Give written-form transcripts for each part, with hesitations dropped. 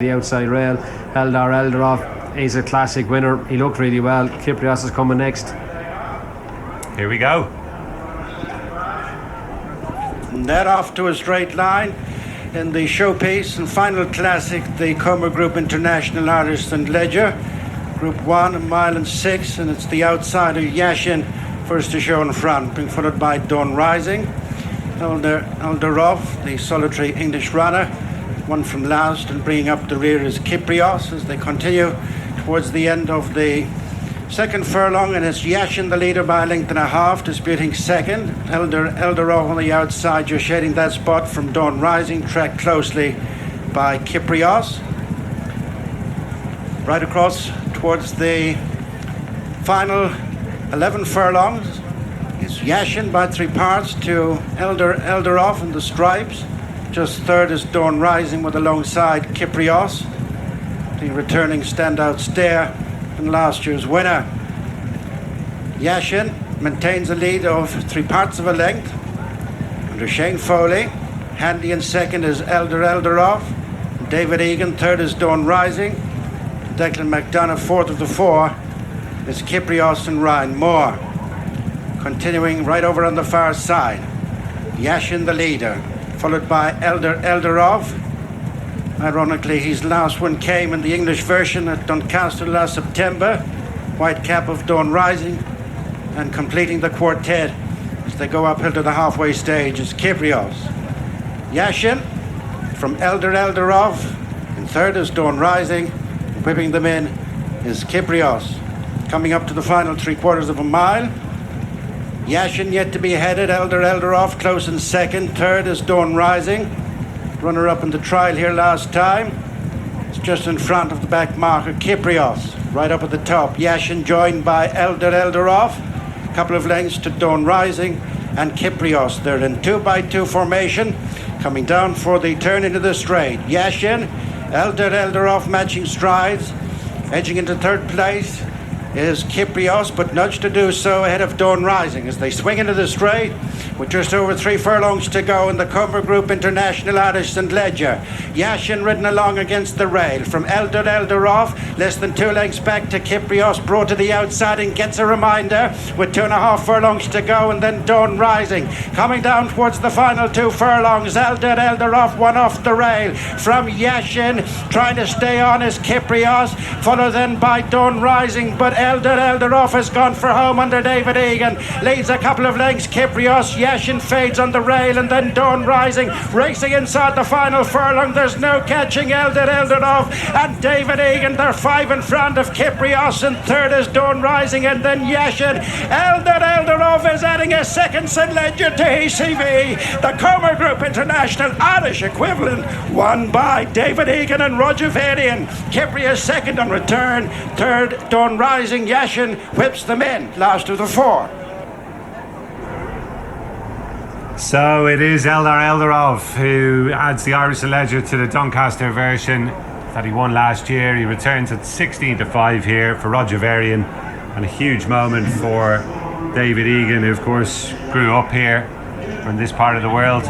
the outside rail. Eldar Eldarov is a classic winner. He looked really well. Kyprios is coming next. Here we go. And that off to a straight line in the showpiece and final classic, the Curragh Group International Artists and Ledger. Group 1, a mile and 6, and it's the outsider Yashin first to show in front, being followed by Dawn Rising. Eldar Eldarov, the solitary English runner, one from last, and bringing up the rear is Kyprios as they continue towards the end of the second furlong, and it's Yashin the leader by a length and a half, disputing second. Eldar Eldarov on the outside, just shading that spot from Dawn Rising, tracked closely by Kyprios. Right across towards the final 11 furlongs is Yashin by 3 parts to Eldar Eldarov in the stripes. Just third is Dawn Rising with alongside Kyprios, the returning standout stare and last year's winner. Yashin maintains a lead of 3 parts of a length under Shane Foley. Handy in second is Eldar Eldarov. David Egan third is Dawn Rising. Declan McDonough fourth of the 4 is Kyprios and Ryan Moore. Continuing right over on the far side, Yashin the leader, followed by Eldar Eldarov. Ironically, his last one came in the English version at Doncaster last September. White cap of Dawn Rising, and completing the quartet as they go uphill to the halfway stage is Kyprios. Yashin from Eldar Eldarov, and third is Dawn Rising. Whipping them in is Kyprios. Coming up to the final 3/4 of a mile, Yashin yet to be headed. Eldar Eldarov close in second. Third is Dawn Rising, runner up in the trial here last time. It's just in front of the back marker Kyprios, right up at the top. Yashin joined by Eldar Eldarov, a couple of lengths to Dawn Rising and Kyprios. They're in 2x2 formation, coming down for the turn into the straight. Yashin, Eldar Eldarov matching strides. Edging into third place is Kyprios, but nudged to do so ahead of Dawn Rising as they swing into the straight with just over 3 furlongs to go in the Curragh Group International Artists and Ledger. Yashin ridden along against the rail from Eldar Eldarov, less than 2 lengths back to Kyprios, brought to the outside and gets a reminder with 2.5 furlongs to go, and then Dawn Rising coming down towards the final 2 furlongs. Eldar Eldarov one off the rail from Yashin, trying to stay on is Kyprios, followed then by Dawn Rising, but Eldar Eldarov has gone for home under David Egan, leads a couple of lengths. Kyprios, Yashin fades on the rail, and then Dawn Rising racing inside the final furlong. There's no catching Eldar Eldarov and David Egan. They're 5 in front of Kyprios, and third is Dawn Rising, and then Yashin. Eldar Eldarov is adding a second St. Ledger to his CV. The Curragh Group International Irish equivalent, won by David Egan and Roger Varian. Kyprios second on return. Third, Dawn Rising. Yashin whips them in, last of the 4. So it is Eldar Eldarov who adds the Irish Ledger to the Doncaster version that he won last year. He returns at 16-5 here for Roger Varian, and a huge moment for David Egan, who of course grew up here from this part of the world.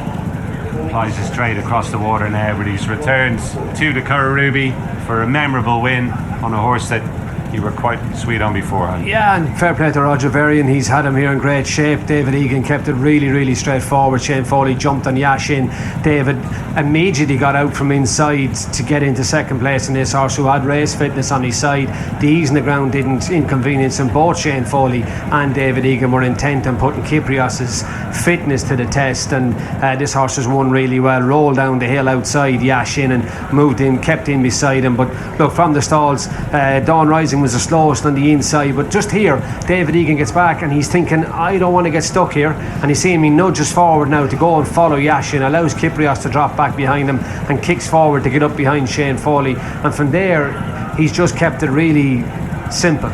Applies his straight across the water now, but he's returns to the Curragh Ruby for a memorable win on a horse that you were quite sweet on beforehand. Yeah, and fair play to Roger Varian. He's had him here in great shape. David Egan kept it really straightforward. Shane Foley jumped on Yashin. David immediately got out from inside to get into second place in this horse, who had race fitness on his side. The ease in the ground didn't inconvenience him. Both Shane Foley and David Egan were intent on putting Kyprios' fitness to the test, and this horse has won really well. Rolled down the hill outside Yashin and moved in, kept in beside him. But look, from the stalls, Dawn Rising was the slowest on the inside, but just here David Egan gets back and he's thinking, I don't want to get stuck here, and he's seeing me nudges forward now to go and follow Yashin, allows Kyprios to drop back behind him and kicks forward to get up behind Shane Foley, and from there he's just kept it really simple.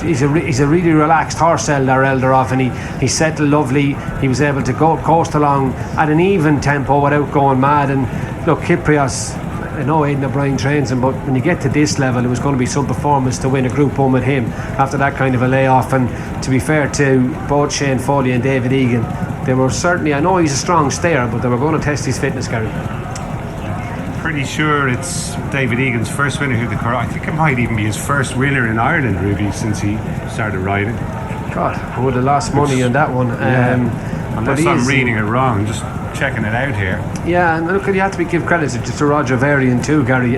He's a really relaxed horse, Eldar Eldarov, and he settled lovely. He was able to coast along at an even tempo without going mad. And look, Kyprios, I know Aidan O'Brien trains him, but when you get to this level, it was going to be some performance to win a Group 1 with him after that kind of a layoff. And to be fair to both Shane Foley and David Egan, they were certainly, I know he's a strong stayer, but they were going to test his fitness, Gary. pretty sure it's David Egan's first winner who the Curragh. I think it might even be his first winner in Ireland, Ruby, since he started riding. God, I would have lost money on that one. Unless I'm reading it wrong, just checking it out here. Yeah, and look, you have to give credit to Roger Varian too, Gary.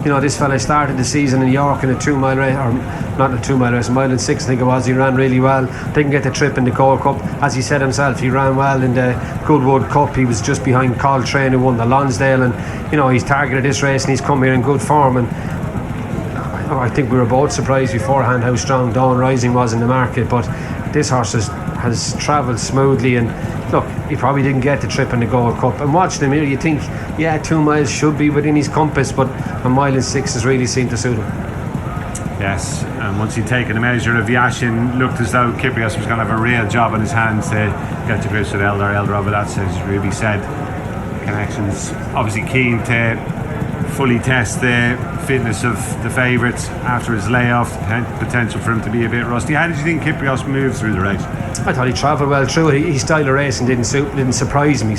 You know, this fella started the season in York in a 2 mile race, or not a 2 mile race, a mile and 6 I think it was. He ran really well, didn't get the trip in the Gold Cup. As he said himself, he ran well in the Goodwood Cup. He was just behind Coltrane, who won the Lonsdale, and you know, he's targeted this race and he's come here in good form. And I think we were both surprised beforehand how strong Dawn Rising was in the market, but this horse has travelled smoothly. And look, he probably didn't get the trip in the Gold Cup. And watching him here, you think, yeah, 2 miles should be within his compass, but a mile and 6 has really seemed to suit him. Yes, and once he'd taken a measure of Yashin, looked as though Kyprios was going to have a real job on his hands to get to grips with Eldar Eldarov. But that's, as Ruby said, Connections obviously keen to fully test the fitness of the favourites after his layoff. Potential for him to be a bit rusty. How did you think Kyprios moved through the race? I thought he travelled well through it. His style of racing didn't surprise me.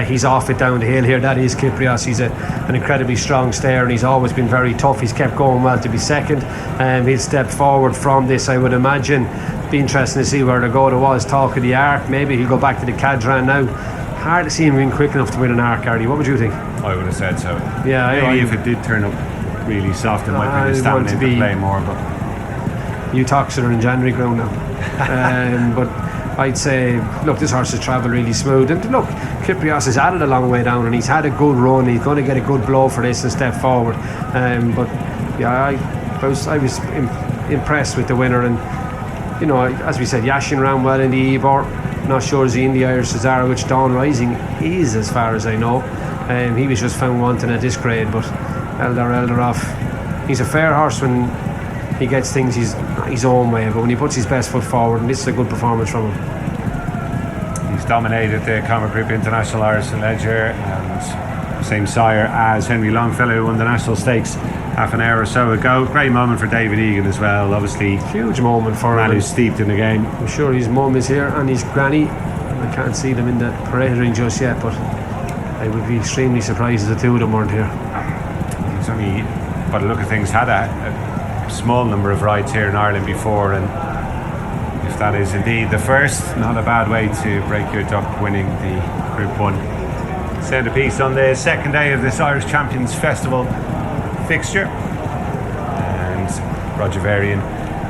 He's off it down the hill here. That is Kyprios. He's an incredibly strong stayer, and he's always been very tough. He's kept going well to be second. He'll step forward from this, I would imagine. Be interesting to see where they go. There was talk of the Arc. Maybe he'll go back to the Cadran now. Hard to see him being quick enough to win an Arc, Gary. What would you think? I would have said so. Yeah, maybe if it did turn up really soft, it might bring the stamina into play more. But Utoxeter in January ground now. But I'd say, look, this horse has travelled really smooth. And look, Kyprios has added a long way down, and he's had a good run. He's going to get a good blow for this and step forward. But yeah, I was impressed with the winner. And you know, as we said, Yashin ran well in the Ebor. Not sure is he in the Irish Cesaro, which Dawn Rising is, as far as I know. He was just found wanting at this grade. But Eldar Eldarov, he's a fair horse when he gets things his own way, but when he puts his best foot forward, and this is a good performance from him. He's dominated the Common Grip International Irish Ledger, and same sire as Henry Longfellow, who won the National Stakes half an hour or so ago. Great moment for David Egan as well, obviously. Huge moment for him. Man who's steeped in the game. I'm sure his mum is here and his granny. I can't see them in the parade ring just yet, but I would be extremely surprised if the two of them weren't here. He's only, by the look of things, had a small number of rides here in Ireland before, and if that is indeed the first, not a bad way to break your duck winning the Group 1 centrepiece on the second day of this Irish Champions Festival fixture. And Roger Varian,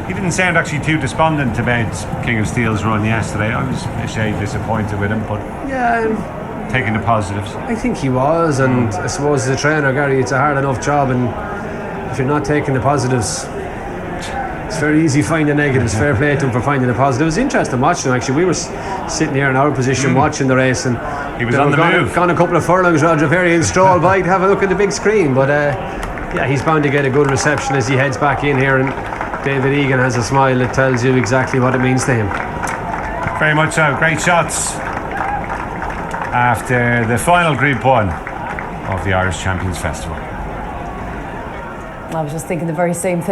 he didn't sound actually too despondent about King of Steel's run yesterday. I was a shade disappointed with him, but yeah, taking the positives. I think he was, and I suppose as a trainer, Gary, it's a hard enough job, and if you're not taking the positives, it's very easy to find the negatives. Fair play to him for finding the positives. It was interesting watching him, actually. We were sitting here in our position watching the race, and he was on the move. Gone a couple of furlongs, Roger Varian strolled by to have a look at the big screen, but yeah, he's bound to get a good reception as he heads back in here, and David Egan has a smile that tells you exactly what it means to him. Very much so. Great shots after the final Group 1 of the Irish Champions Festival. I was just thinking the very same thing.